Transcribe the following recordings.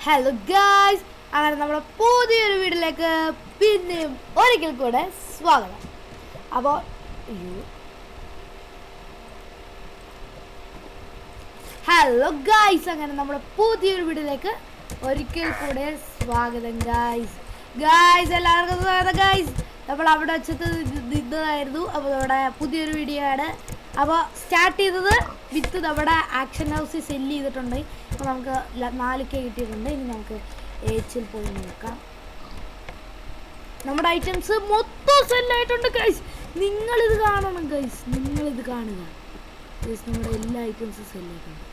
Hello guys, അങ്ങനെ നമ്മുടെ പുതിയൊരു വീഡിയോയിലേക്ക് പിന്നെയും ഒരിക്കൽ കൂടെ സ്വാഗതം. അപ്പോൾ ഹലോ ഗായ്സ്, അങ്ങനെ നമ്മുടെ പുതിയൊരു വീഡിയോയിലേക്ക് ഒരിക്കൽ കൂടെ സ്വാഗതം ഗായ്സ് എല്ലാവർക്കും സ്വാഗതം ഗായ്സ്. നമ്മൾ അവിടെ വെച്ചിട്ട് നിന്നതായിരുന്നു. അപ്പോൾ നമ്മുടെ പുതിയൊരു വീഡിയോ ആണ്. അപ്പോൾ സ്റ്റാർട്ട് ചെയ്തത് വിത്ത് നമ്മുടെ ആക്ഷൻ ഹൗസിൽ സെല്ല് ചെയ്തിട്ടുണ്ട്. അപ്പോൾ നമുക്ക് 4K കിട്ടിയിട്ടുണ്ട്. ഇനി നമുക്ക് എച്ചിൽ പോയി നോക്കാം. നമ്മുടെ ഐറ്റംസ് മൊത്തം സെല്ലായിട്ടുണ്ട് ഗൈസ്. നിങ്ങളിത് കാണണം ഗൈസ്, നിങ്ങളിത് കാണുക ഗൈസ്. നമ്മുടെ എല്ലാ ഐറ്റംസും സെല്ലായിട്ടുണ്ട്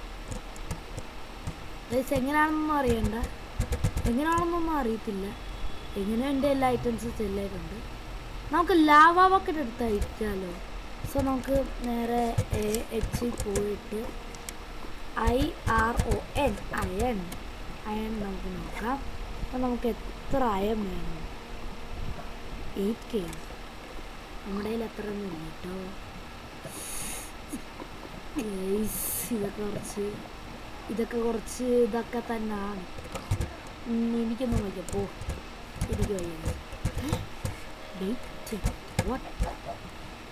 ഗൈസ്. എങ്ങനെയാണെന്നൊന്നും അറിയണ്ട, എങ്ങനെയാണെന്നൊന്നും അറിയത്തില്ല. എങ്ങനെ എൻ്റെ എല്ലാ ഐറ്റംസും സെല്ലായിട്ടുണ്ട്. നമുക്ക് ലാവ ബക്കറ്റ് എടുത്ത് അയച്ചാലോ? സോ നമുക്ക് നേരെ എച്ച് പോയിട്ട് IRON അയൺ നമുക്ക് നോക്കാം. അപ്പോൾ നമുക്ക് എത്ര അയൺ വേണം? 8K. നമ്മുടെ കയ്യിൽ അത്ര ഒന്നും ഇല്ല കേട്ടോ. ഇതൊക്കെ തന്നെയാണ്. എനിക്കൊന്നും വയ്ക്കാം. പോ, എനിക്ക് വയ്യ.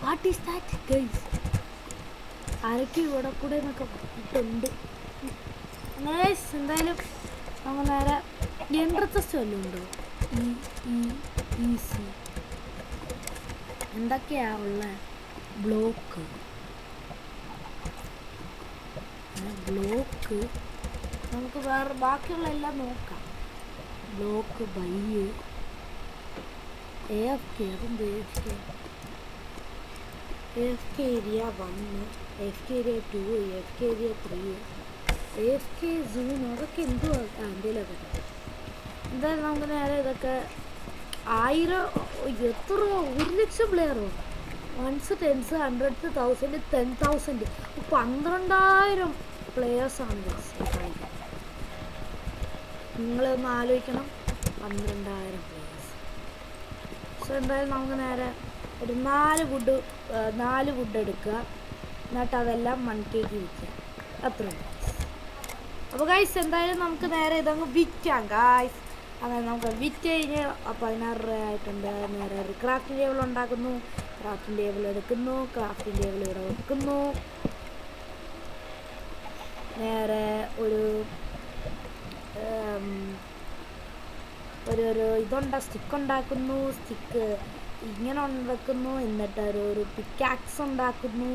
What is that guys? ആരൊക്കെ ഇവിടെ കൂടെ എന്നൊക്കെ ഇട്ടുണ്ട്. എന്തായാലും നമ്മൾ നേരെ ജനറൽ ടെസ്റ്റ് വല്ലതും ഉണ്ടോ? ഈസി എന്തൊക്കെയാ ഉള്ള? ബ്ലോക്ക് നമുക്ക് വേറെ ബാക്കിയുള്ള എല്ലാം നോക്കാം. Block by AFK. അതെന്ത് AFK area 1, AFK area 2, AFK area 3, AFK soon, അതൊക്കെ എന്തുവാ എന്തെങ്കിലുമൊക്കെ. എന്തായാലും നമുക്ക് നേരെ ഇതൊക്കെ 1000 എത്ര 1,00,000 പ്ലെയറോ? 1s 10s 100s 1000 10,000 12,000 പ്ലെയേഴ്സാണ് കളിക്കുന്നത്. നിങ്ങളൊന്ന് ആലോചിക്കണം, 12,000 പ്ലെയേഴ്സ്. സോ എന്തായാലും നമുക്ക് നേരെ ഒരു 4 വുഡ് എടുക്കുക. എന്നിട്ട് അതെല്ലാം 1Kക്ക് വിൽക്കുക. അത്രയും. അപ്പോൾ ഗൈസ് എന്തായാലും നമുക്ക് നേരെ ഇതങ്ങ് വിൽക്കാം ഗൈസ്. അങ്ങനെ നമുക്ക് വിറ്റ് കഴിഞ്ഞ് 16 രൂപ ആയിട്ടുണ്ട്. നേരെ ഒരു ക്രാഫ്റ്റിംഗ് ടേബിൾ ഉണ്ടാക്കുന്നു. ക്രാഫ്റ്റിംഗ് ടേബിൾ എടുക്കുന്നു. ക്രാഫ്റ്റിംഗ് ടേബിൾ ഇവിടെ വെക്കുന്നു. നേരെ ഒരു സ്റ്റിക്ക് ഉണ്ടാക്കുന്നു. സ്റ്റിക്ക് ഇങ്ങനെ വെക്കുന്നു. എന്നിട്ട് ഒരു പിക്കാക്സ് ഉണ്ടാക്കുന്നു.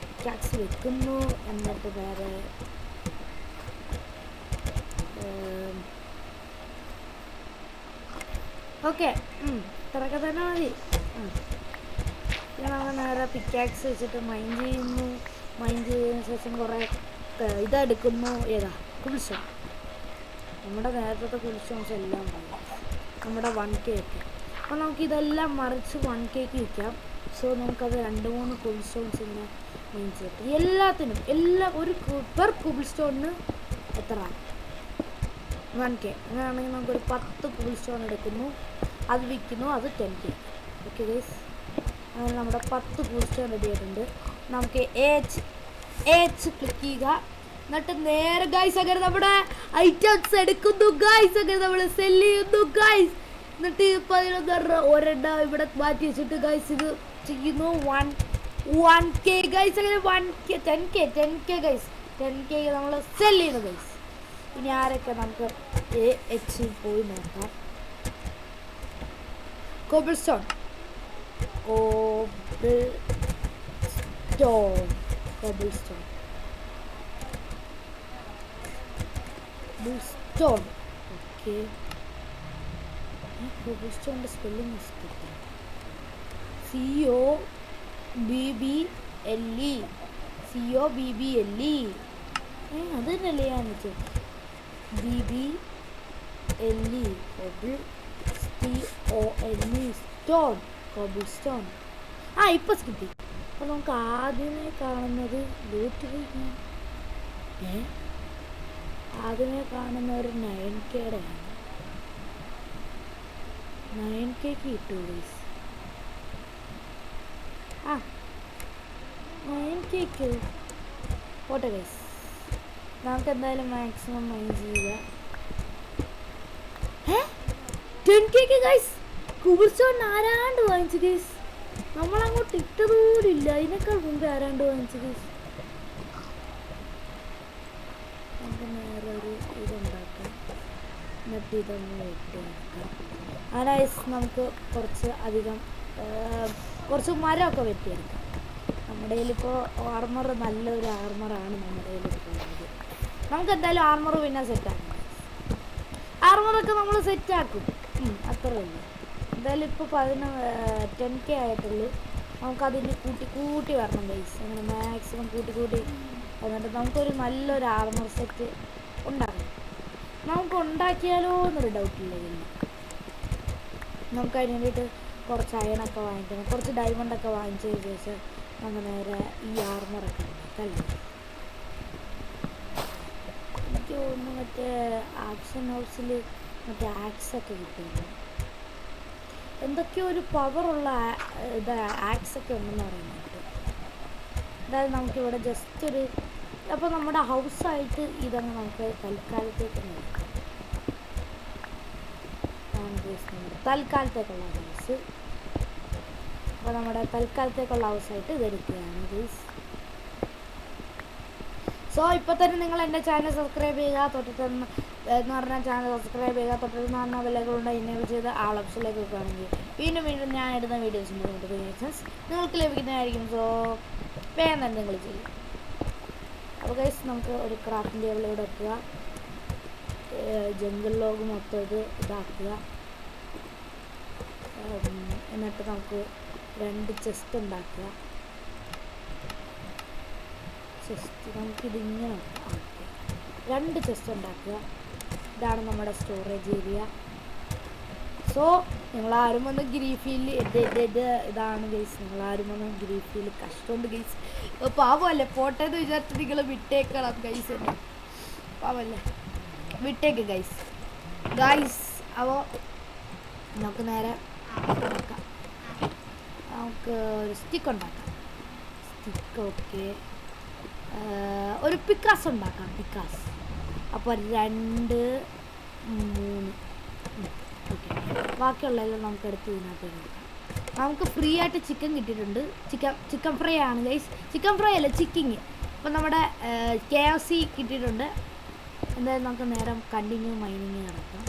പിക്കാക്സ് വെക്കുന്നു. എന്നിട്ട് വേറെ ഓക്കെ ഇത്രയൊക്കെ തന്നെ മതി. നമ്മൾ നേരെ പിക്കാക്സ് വെച്ചിട്ട് മൈൻ ചെയ്യുന്നു. മൈൻ ചെയ്തതിന് ശേഷം കുറേ ഇതെടുക്കുന്നു. ഏതാ കുളിച്ചോ? നമ്മുടെ നേരത്തെ കുളിച്ചോൺസ് എല്ലാം ഉണ്ട്. നമ്മുടെ 1K ഒക്കെ. അപ്പോൾ നമുക്കിതെല്ലാം മറിച്ച് 1Kക്ക് വിൽക്കാം. സോ നമുക്കത് 2-3 കുബിൾ സ്റ്റോൺസ് ഇങ്ങനെ മൈൻ ചെയ്തിട്ട് എല്ലാം ഒരു പെർ കുബിൾ സ്റ്റോണിന് എത്ര? 1K. അങ്ങനെയാണെങ്കിൽ നമുക്കൊരു 10 കുബിൾ സ്റ്റോൺ എടുക്കുന്നു. അത് വിൽക്കുന്നു. അത് 10K. ഓക്കെ ഗൈസ്, അങ്ങനെ നമ്മുടെ 10 കുബിൾ സ്റ്റോൺ റെഡി ആയിട്ടുണ്ട്. നമുക്ക് എച്ച് ക്ലിക്ക് ചെയ്യുക. എന്നിട്ട് നേരെ ഗൈസ് അങ്ങനെ നമ്മുടെ ഐറ്റംസ് എടുക്കുന്നു ഗൈസ്. അങ്ങനെ നമ്മൾ സെല്ല് ചെയ്യുന്നു ഗൈസ്. എന്നിട്ട് 11 ഒരെണ്ണം ഇവിടെ മാറ്റി വെച്ചിട്ട് ഗൈസ് ഇത് ചെയ്യുന്നു. 1K guys. അങ്ങനെ 1K 10K ഗൈസ്. 10K നമ്മൾ സെല്ല് ചെയ്യുന്നു ഗൈസ്. ഇനി ആരൊക്കെ നമുക്ക് എച്ചിൽ പോയി നോക്കാം. Cobblestone okay. കോബിൾ സ്റ്റോണിൻ്റെ സ്പെല്ലിംഗ് മിസ്റ്റേക്ക്. COBBLE അത് തന്നെയല്ലേ ഞാൻ വെച്ചത്. BBLE cobblestone. ഇപ്പം കിട്ടി. അപ്പോൾ നമുക്ക് ആദ്യമേ കാണുന്നത് ആദ്യമേ കാണുന്ന ഒരു 9Kയുടെ ആണ്. 9Kക്ക് കിട്ടുമോ ഗൈസ്? 9Kക്ക് പോട്ടെ ഗൈസ്. നമുക്ക് എന്തായാലും മാക്സിമം മൈൻ ചെയ്യുക. 10K ഗൈസ് കുബിൾസ്റ്റോൺ ആരാണ്ട് വാങ്ങിച്ചു ഗൈസ്. നമ്മളങ്ങോട്ട് ഇട്ടതുപോലില്ല, അതിനേക്കാൾ മുമ്പേ ആരാണ്ട് വാങ്ങിച്ചു ഗൈസ്. നമുക്ക് നേരെ ഒരു ഇതുണ്ടാക്കാം, എന്നിട്ട് ഇതൊന്ന് വെട്ടിയെടുക്കാം. ഗൈസ് നമുക്ക് കുറച്ച് മരമൊക്കെ വെട്ടിയെടുക്കാം. നമ്മുടെ കയ്യിലിപ്പോൾ ആർമർ, നല്ലൊരു ആർമറാണ് നമ്മുടെ കയ്യിലിപ്പോൾ ഉള്ളത്. നമുക്ക് എന്തായാലും ആർമർ പിന്നെ സെറ്റാക്കും. ആർമറൊക്കെ നമ്മൾ സെറ്റാക്കും, അത്രേ ഉള്ളൂ. എന്തായാലും ഇപ്പോൾ 10K ആയിട്ടുള്ളൂ. നമുക്കതിന് കൂട്ടി വരണം ഗൈസ്. അങ്ങനെ മാക്സിമം കൂട്ടി എന്നിട്ട് നമുക്കൊരു നല്ലൊരു ആർമർ സെറ്റ് ഉണ്ടാക്കണം. നമുക്ക് ഉണ്ടാക്കിയാലോ എന്നൊരു ഡൗട്ടില്ല. നമുക്ക് അതിന് വേണ്ടിയിട്ട് കുറച്ച് അയണൊക്കെ വാങ്ങിക്കണം, കുറച്ച് ഡയമണ്ടൊക്കെ വാങ്ങിച്ചതിന് ശേഷം നമുക്ക് നേരെ ഈ ആർമറൊക്കെ ഉണ്ടാക്കല്ലേ. എനിക്ക് തോന്നുന്നു മറ്റേ ആക്ഷൻ ഹൗസിൽ മറ്റേ ആക്സൊക്കെ കിട്ടുന്നു, എന്തൊക്കെയോ ഒരു പവറുള്ള ആക്സൊക്കെ ഉണ്ടെന്ന് പറയുന്നുണ്ട്. അതായത് നമുക്കിവിടെ ജസ്റ്റ് ഒരു, അപ്പോൾ നമ്മുടെ ഹൗസായിട്ട് ഇതങ്ങ് നമുക്ക് തൽക്കാലത്തേക്ക് നോക്കാം. തൽക്കാലത്തേക്കുള്ള ഹൗസ്, അപ്പോൾ നമ്മുടെ തൽക്കാലത്തേക്കുള്ള ഹൗസായിട്ട് ഇതെടുക്കുകയാണ് ഗൈസ്. സോ ഇപ്പോൾ തന്നെ നിങ്ങൾ എൻ്റെ ചാനൽ സബ്സ്ക്രൈബ് ചെയ്യുക, തൊട്ടിട്ടെന്ന് എന്ന് പറഞ്ഞാൽ ചാനൽ സബ്സ്ക്രൈബ് ചെയ്യുക, തൊട്ടിട്ടെന്ന് പറഞ്ഞാൽ വിലകളുണ്ട് എനേബിൾ ചെയ്ത് ആൾ ഓപ്ഷനിലേക്ക് വെക്കുകയാണെങ്കിൽ വീണ്ടും ഞാൻ ഇടുന്ന വീഡിയോസിൻ്റെ നോട്ടിഫിക്കേഷൻസ് നിങ്ങൾക്ക് ലഭിക്കുന്നതായിരിക്കും. സോ വേഗം തന്നെ നിങ്ങൾ ചെയ്യും. അപ്പോൾ ഗൈസ് നമുക്ക് ഒരു ക്രാഫ്റ്റിംഗ് ടേബിൾ ഇവിടെ വെക്കുക, ജംഗിൾ ലോഗ് മൊത്തം ഇതാക്കുക. എന്നിട്ട് നമുക്ക് 2 ചെസ്റ്റ് ഉണ്ടാക്കുക. നമുക്കിതിങ്ങനെ ആക്കുക, 2 ചെസ്റ്റ് ഉണ്ടാക്കുക. ഇതാണ് നമ്മുടെ സ്റ്റോറേജ് ഏരിയ. സോ നിങ്ങളാരും ഒന്ന് ഗ്രീഫിൽ ഇതാണ് ഗൈസ്, നിങ്ങളാരും ഒന്ന് ഗ്രീഫിൽ കഷ്ടമുണ്ട് ഗൈസ്. പാവമല്ലേ, പോട്ടേന്ന് വിചാരിച്ച് നിങ്ങൾ വിട്ടേക്കണം ഗൈസ്, എന്നെ പാവല്ലേ, വിട്ടേക്ക് ഗൈസ്. അപ്പോൾ നമുക്ക് നേരെ ഉണ്ടാക്കാം, നമുക്ക് ഒരു സ്റ്റിക്ക് ഉണ്ടാക്കാം. സ്റ്റിക്ക് ഓക്കെ, ഒരു പിക്കാസ് ഉണ്ടാക്കാം, പിക്കാസ്. അപ്പോൾ 2 3 ഓക്കെ. ബാക്കിയുള്ളതെല്ലാം നമുക്ക് എടുത്ത് ഇതിനകത്ത് നോക്കാം. നമുക്ക് ഫ്രീ ആയിട്ട് ചിക്കൻ കിട്ടിയിട്ടുണ്ട്. ചിക്കൻ ഫ്രൈ ആണ് ഗൈസ്, ചിക്കൻ ഫ്രൈ അല്ല ചിക്കിങ്. അപ്പോൾ നമ്മുടെ KFC കിട്ടിയിട്ടുണ്ട്. എന്തായാലും നമുക്ക് നേരെ കണ്ടിന്യൂ മൈനിങ് നടക്കാം.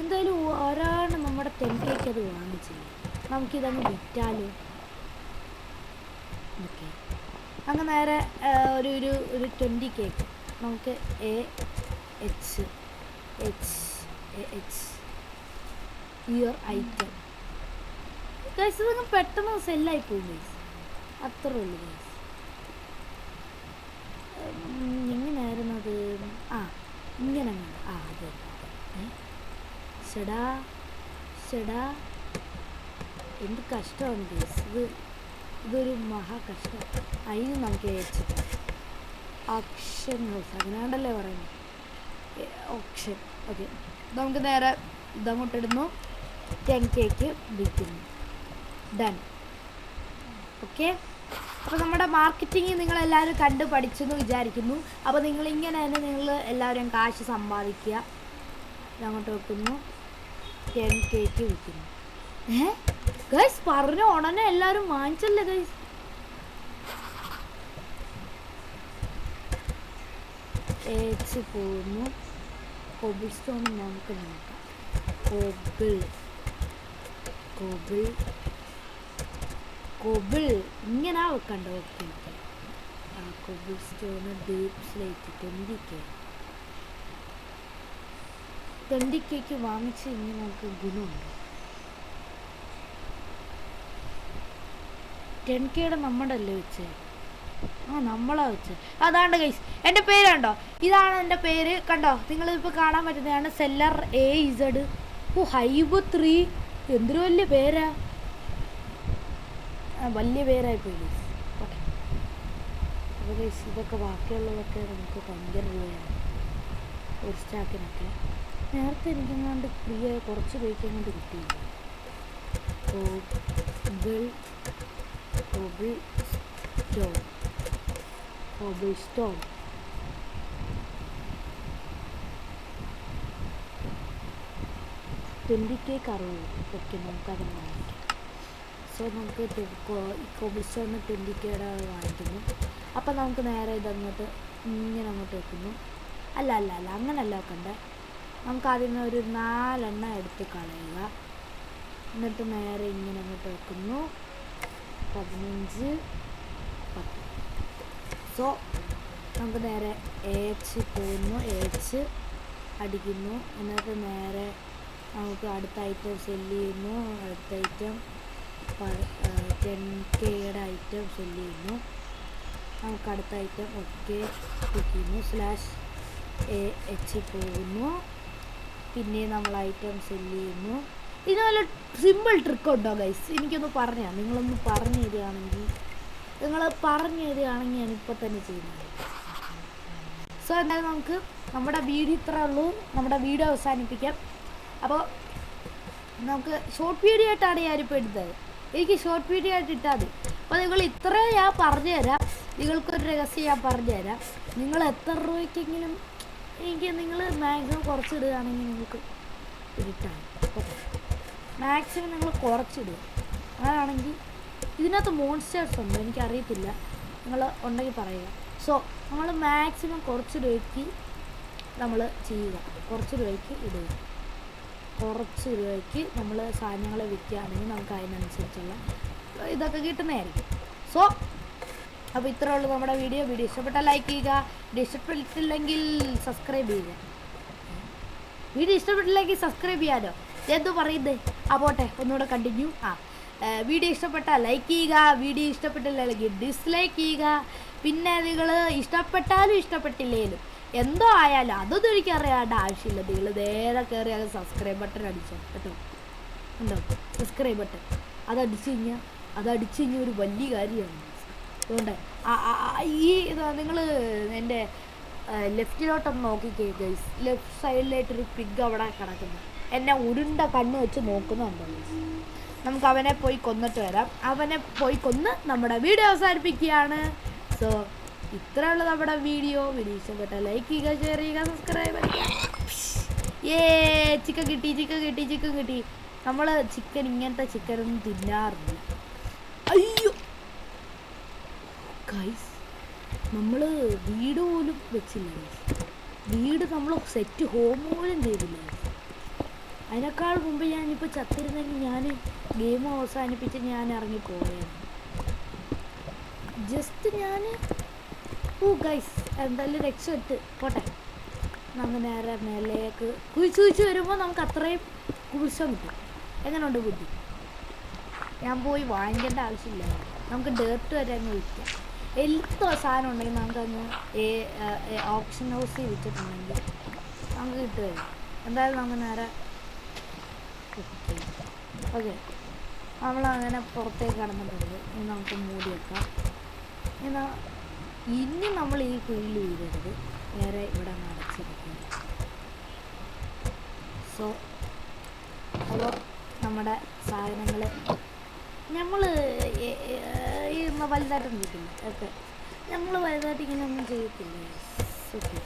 എന്തായാലും ഒരാണ് നമ്മുടെ 10K അത് വാങ്ങിച്ചില്ല, നമുക്കിതങ്ങ് വിറ്റാലോ. ഓക്കെ, അങ്ങ് നേരെ ഒരു 20K നമുക്ക് AH യുവർ ഐറ്റം ഗൈസ്. ഇതങ്ങ് പെട്ടെന്ന് സെല്ലായി പോകും ഗൈസ്, അത്രേ ഉള്ളൂ ഗൈസ്. എങ്ങനെയായിരുന്നു അത്? ഇങ്ങനെ അതെ. ഷെടാ എന്ത് കഷ്ടമാണ് ഗൈസ്, ഇതൊരു മഹാ കഷ്ടം. അതിന് നമുക്ക് ഓപ്ഷൻ ഹൗസ് അങ്ങനെയാണ്ടല്ലേ പറയുന്നത്, ഓപ്ഷൻ. ഓക്കെ, നമുക്ക് നേരെ ഇതങ്ങോട്ടിടുന്നു, 10K വിൽക്കുന്നു. ഡൺ. ഓക്കെ, അപ്പോൾ നമ്മുടെ മാർക്കറ്റിംഗ് നിങ്ങളെല്ലാവരും കണ്ട് പഠിച്ചെന്ന് വിചാരിക്കുന്നു. അപ്പോൾ നിങ്ങളിങ്ങനെ തന്നെ നിങ്ങൾ എല്ലാവരും കാശ് സമ്പാദിക്കുക. ഇതങ്ങോട്ട് വെക്കുന്നു, 10K വിൽക്കുന്നു. ഗൈസ് പറഞ്ഞു ഉടനെ എല്ലാവരും വാങ്ങിച്ചല്ലേ ഗൈസ്. പോകുന്നു. കോബിൾ സ്റ്റോൺ നമുക്ക് നോക്കാം. കോബിൾ ഇങ്ങനെ വെക്കണ്ട. Okay, cobble stone deep slate 20K വാങ്ങിച്ച് ഇങ്ങനെ നമുക്ക് ഗുണമുണ്ട്. 10K നമ്മുടെ അല്ലേ വെച്ചേ? നമ്മളാ വെച്ചത്. അതാണ്ട് ഗൈസ് എൻ്റെ പേര് കണ്ടോ, ഇതാണ് എൻ്റെ പേര് കണ്ടോ, നിങ്ങളിപ്പോൾ കാണാൻ പറ്റുന്നതാണ് സെല്ലർ AZ. ഹൈബ് 3 എന്തൊരു വലിയ പേരാ, വലിയ പേരായിപ്പോയി ഗൈസ്. ഓക്കെ, അപ്പോൾ ഗൈസ് ഇതൊക്കെ ബാക്കിയുള്ളതൊക്കെ നമുക്ക് ഭയങ്കര രൂപയാണ് ഒരു സ്റ്റാക്കിനൊക്കെ. നേരത്തെ എനിക്കെങ്ങാണ്ട് ഫ്രീ ആയ കുറച്ച് പേയ്ക്കെങ്ങാണ്ട് കിട്ടിയില്ല. Cobble stone 20K കറവ്. ഓക്കെ, നമുക്കത് വാങ്ങിക്കാം. സോ നമുക്ക് കോബിൾസ്റ്റോണിന് 20Kയുടെ വാങ്ങിക്കുന്നു. അപ്പം നമുക്ക് നേരെ ഇതങ്ങോട്ട് ഇങ്ങനെ അങ്ങോട്ട് വെക്കുന്നു. അല്ല അങ്ങനെയല്ല വെക്കണ്ടേ. നമുക്കതിൽ ഒരു 4 എണ്ണം എടുത്ത് കളയുക. എന്നിട്ട് നേരെ ഇങ്ങനെ അങ്ങോട്ട് വെക്കുന്നു. 15, 10. സോ നമുക്ക് നേരെ AH പോകുന്നു, AH അടിക്കുന്നു. എന്നിട്ട് നേരെ നമുക്ക് അടുത്ത ഐറ്റം സെല്ല് ചെയ്യുന്നു. അടുത്ത ഐറ്റം 10Kയുടെ ഐറ്റം സെല്ല് ചെയ്യുന്നു. നമുക്ക് അടുത്ത ഐറ്റം ഓക്കെ ചെയ്യുന്നു. /AH പോകുന്നു. പിന്നെ നമ്മൾ ഐറ്റം സെല്ല് ചെയ്യുന്നു. ഇതിന് നല്ല സിമ്പിൾ ട്രിക്കുണ്ടോ ഗൈസ്? എനിക്കൊന്ന് പറഞ്ഞാൽ, നിങ്ങളൊന്ന് പറഞ്ഞു തരികയാണെങ്കിൽ ഞാനിപ്പോൾ തന്നെ ചെയ്യുന്നത്. സോ എന്തായാലും നമുക്ക് നമ്മുടെ വീഡിയോ ഇത്രേ ഉള്ളൂ. നമ്മുടെ വീഡിയോ അവസാനിപ്പിക്കാം. അപ്പോൾ നമുക്ക് ഷോർട്ട് വീഡിയോ ആയിട്ടാണ് ഞാനിപ്പോൾ എടുത്തത്. എനിക്ക് ഷോർട്ട് വീഡിയോ ആയിട്ട് ഇട്ടാൽ മതി. അപ്പോൾ നിങ്ങൾ ഇത്രയും ഞാൻ പറഞ്ഞു തരാം. നിങ്ങൾക്കൊരു രഹസ്യം ഞാൻ പറഞ്ഞു തരാം. നിങ്ങൾ എത്ര രൂപയ്ക്കെങ്കിലും നിങ്ങൾ മാക്സിമം കുറച്ചിടുകയാണെങ്കിൽ നിങ്ങൾക്ക് ഇട്ടാണ്. മാക്സിമം നിങ്ങൾ കുറച്ചിടുക. അങ്ങനെയാണെങ്കിൽ ഇതിനകത്ത് മോൺസ്റ്റേഴ്സ് ഉണ്ട്, എനിക്കറിയത്തില്ല, നിങ്ങൾ ഉണ്ടെങ്കിൽ പറയുക. സോ നമ്മൾ മാക്സിമം കുറച്ച് രൂപയ്ക്ക് നമ്മൾ ചെയ്യുക. കുറച്ച് രൂപയ്ക്ക് ഇടുക. കുറച്ച് രൂപയ്ക്ക് നമ്മൾ സാധനങ്ങൾ വിൽക്കുകയാണെങ്കിൽ നമുക്ക് അതിനനുസരിച്ചുള്ള ഇതൊക്കെ കിട്ടുന്നതായിരിക്കും. സോ അപ്പോൾ ഇത്രേ ഉള്ളൂ നമ്മുടെ വീഡിയോ. ഇഷ്ടപ്പെട്ടാൽ ലൈക്ക് ചെയ്യുക. വീഡിയോ ഇഷ്ടപ്പെട്ടില്ലെങ്കിൽ സബ്സ്ക്രൈബ് ചെയ്യുക. വീഡിയോ ഇഷ്ടപ്പെട്ടില്ലെങ്കിൽ സബ്സ്ക്രൈബ് ചെയ്യാനോ എന്തോ പറയുന്നത്? പോട്ടെ, ഒന്നുകൂടെ കണ്ടിന്യൂ. വീഡിയോ ഇഷ്ടപ്പെട്ടാൽ ലൈക്ക് ചെയ്യുക. വീഡിയോ ഇഷ്ടപ്പെട്ടില്ലെങ്കിൽ ഡിസ്ലൈക്ക് ചെയ്യുക. പിന്നെ നിങ്ങൾ ഇഷ്ടപ്പെട്ടാലും ഇഷ്ടപ്പെട്ടില്ലേലും എന്തോ ആയാലും അതൊന്നും എനിക്ക് അറിയാണ്ട് ആവശ്യമില്ല. നിങ്ങൾ നേരെ കയറി അത് സബ്സ്ക്രൈബ് ബട്ടൺ അടിച്ചോ കേട്ടോ. ഉണ്ടോ സബ്സ്ക്രൈബ് ബട്ടൺ? അതടിച്ചു കഴിഞ്ഞാൽ ഒരു വലിയ കാര്യമാണ്. അതുകൊണ്ട് ഈ നിങ്ങൾ എൻ്റെ ലെഫ്റ്റിലോട്ടൊന്ന് നോക്കിക്കേ ഗൈസ്. ലെഫ്റ്റ് സൈഡിലായിട്ടൊരു പിഗ് അവിടെ കിടക്കുന്നു. എന്നെ ഉരുണ്ട കണ്ണ് വെച്ച് നോക്കുന്നുണ്ടോ ഗൈസ്? നമുക്ക് അവനെ പോയി കൊന്നിട്ട് വരാം. അവനെ പോയി കൊന്ന് നമ്മുടെ വീഡിയോ അവസാനിപ്പിക്കുകയാണ്. സോ ഇത്രയുള്ള നമ്മുടെ വീഡിയോ ഇഷ്ടപ്പെട്ടാൽ ലൈക്ക് ചെയ്യുക, ഷെയർ ചെയ്യുക, സബ്സ്ക്രൈബ് ചെയ്യുക. ചിക്കൻ കിട്ടി. നമ്മൾ ഇങ്ങനത്തെ ചിക്കനൊന്നും തിന്നാറില്ല. അയ്യോ ഗൈസ്, നമ്മൾ വീട് പോലും വെച്ചില്ല ഗൈസ്. വീട് നമ്മൾ സെറ്റ് ഹോം പോലും ചെയ്തില്ല ഗൈസ്. അതിനേക്കാൾ മുമ്പ് ഞാനിപ്പോൾ ചത്തിരുന്നെങ്കിൽ ഞാൻ ഗെയിം അവസാനിപ്പിച്ച് ഞാൻ ഇറങ്ങിപ്പോയാണ്. ജസ്റ്റ് ഞാൻ ഗൈസ് എന്തായാലും രക്ഷപ്പെട്ട് പോട്ടെ. നമുക്ക് നേരെ മേലേക്ക് കുഴിച്ച് വരുമ്പോൾ നമുക്ക് അത്രയും കുഴിച്ചം കിട്ടും. എങ്ങനെയുണ്ട് ബുദ്ധി? ഞാൻ പോയി വാങ്ങിക്കേണ്ട ആവശ്യമില്ല. നമുക്ക് ഡേർട്ട് വരെ അങ്ങ് വിൽക്കാം. എല്ലാ സാധനം ഉണ്ടെങ്കിൽ നമുക്കങ്ങ് ഓപ്ഷൻ ഹൗസിൽ വിറ്റിട്ടുണ്ടെങ്കിൽ നമുക്ക് കിട്ടുമായിരുന്നു. എന്തായാലും നമുക്ക് നേരെ ഓക്കെ നമ്മളങ്ങനെ പുറത്തേക്ക് കടന്നിട്ടുണ്ട്. ഇനി നമുക്ക് മൂടി വെക്കാം. ഇനി നമ്മൾ ഈ കുഴിയിൽ വീഴരുത്. നേരെ ഇവിടെ അടച്ചിരിക്കുക. സോ അപ്പോൾ നമ്മുടെ സാധനങ്ങൾ നമ്മൾ വലുതായിട്ടൊന്നും ചെയ്തില്ല. ഓക്കെ, ഞങ്ങൾ വലുതായിട്ട് ഇങ്ങനെ ഒന്നും ചെയ്യത്തില്ല. ഓക്കെ,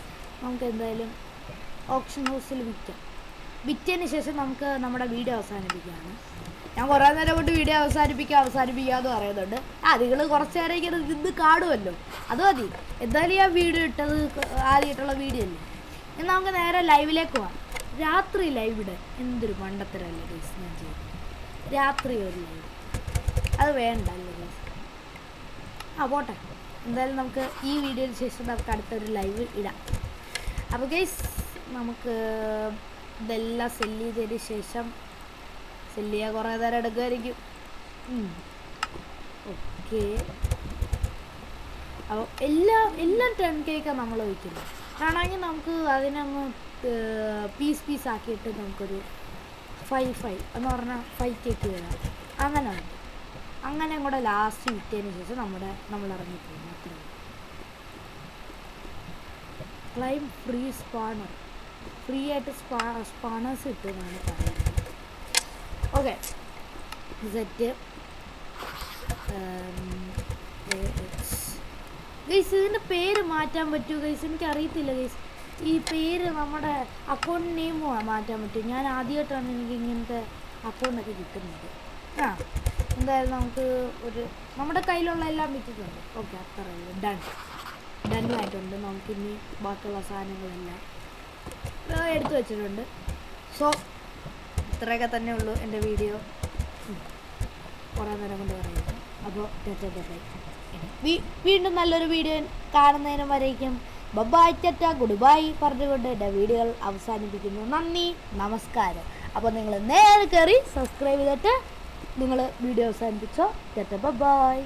നമുക്ക് എന്തായാലും ഓപ്ഷൻ ഹൗസിൽ വിൽക്കാം. വിറ്റതിന് ശേഷം നമുക്ക് നമ്മുടെ വീഡിയോ അവസാനിപ്പിക്കുകയാണ്. ഞാൻ കുറേ നേരം കൊണ്ട് വീഡിയോ അവസാനിപ്പിക്കാമെന്ന് പറയുന്നുണ്ട്. നിങ്ങൾ കുറച്ച് നേരം ഇങ്ങനെ നിന്ന് കാണുമല്ലോ, അത് മതി. എന്തായാലും ഞാൻ വീഡിയോ ഇട്ടത് ആദ്യമായിട്ടുള്ള വീഡിയോ അല്ലേ. എന്നാൽ നമുക്ക് നേരെ ലൈവിലേക്ക് പോവാം. രാത്രി ലൈവ് ഇടാൻ എന്തൊരു മണ്ടത്തരമല്ലേ ഗൈസ് ഞാൻ ചെയ്തു. രാത്രി ഒരു ലൈവ് അത് വേണ്ട അല്ലേ ഗൈസ്? പോട്ടെ. എന്തായാലും നമുക്ക് ഈ വീഡിയോയ്ക്ക് ശേഷം നമുക്ക് അടുത്തൊരു ലൈവ് ഇടാം. അപ്പോൾ ഗൈസ് നമുക്ക് ഇതെല്ലാം സെല്ല് ചെയ്തതിന് ശേഷം സെല്ല് ചെയ്യാൻ കുറേ നേരം എടുക്കുമായിരിക്കും. ഓക്കെ, അപ്പോൾ എല്ലാം 10K നമ്മൾ വയ്ക്കുന്നു. ആണെങ്കിൽ നമുക്ക് അതിനൊന്ന് പീസ് ആക്കിയിട്ട് നമുക്കൊരു 5 എന്ന് പറഞ്ഞാൽ 5K വരാം. അങ്ങനെ കൂടെ ലാസ്റ്റ് വിറ്റതിന് ശേഷം നമ്മൾ ഇറങ്ങിപ്പോകും. അത്രയും ക്ലൈം ഫ്രീ സ്പാണർ, ഫ്രീ ആയിട്ട് സ്പാണേഴ്സ് കിട്ടുമെന്നാണ് പറയുന്നത്. Okay, set guys. ഇതിൻ്റെ പേര് മാറ്റാൻ പറ്റുമോ ഗൈസ്? എനിക്കറിയത്തില്ല ഗൈസ്. ഈ പേര് നമ്മുടെ അക്കൗണ്ട് നെയിം മാറ്റാൻ പറ്റും. ഞാൻ ആദ്യമായിട്ടാണ് എനിക്ക് ഇങ്ങനത്തെ അക്കൗണ്ടൊക്കെ കിട്ടുന്നത്. ആ എന്തായാലും നമുക്ക് നമ്മുടെ കയ്യിലുള്ള എല്ലാം വിറ്റിട്ടുണ്ട്. ഓക്കെ, അത്രയേ ഡണ്ണായിട്ടുണ്ട്. നമുക്കിനി ബാക്കിയുള്ള സാധനങ്ങളെല്ലാം എടുത്തു വെച്ചിട്ടുണ്ട്. സോ ഇത്രയൊക്കെ തന്നെ ഉള്ളൂ എൻ്റെ വീഡിയോ. കുറേ നേരം കൊണ്ട് പറയുന്നു. അപ്പോൾ വീണ്ടും നല്ലൊരു വീഡിയോ കാണുന്നതിനും വരേക്കും ബൈ ടാറ്റാ ഗുഡ് ബൈ പറഞ്ഞുകൊണ്ട് എൻ്റെ വീഡിയോകൾ അവസാനിപ്പിക്കുന്നു. നന്ദി, നമസ്കാരം. അപ്പോൾ നിങ്ങൾ നേരെ കയറി സബ്സ്ക്രൈബ് ചെയ്തിട്ട് നിങ്ങൾ വീഡിയോ അവസാനിപ്പിച്ചോ. Tata bye.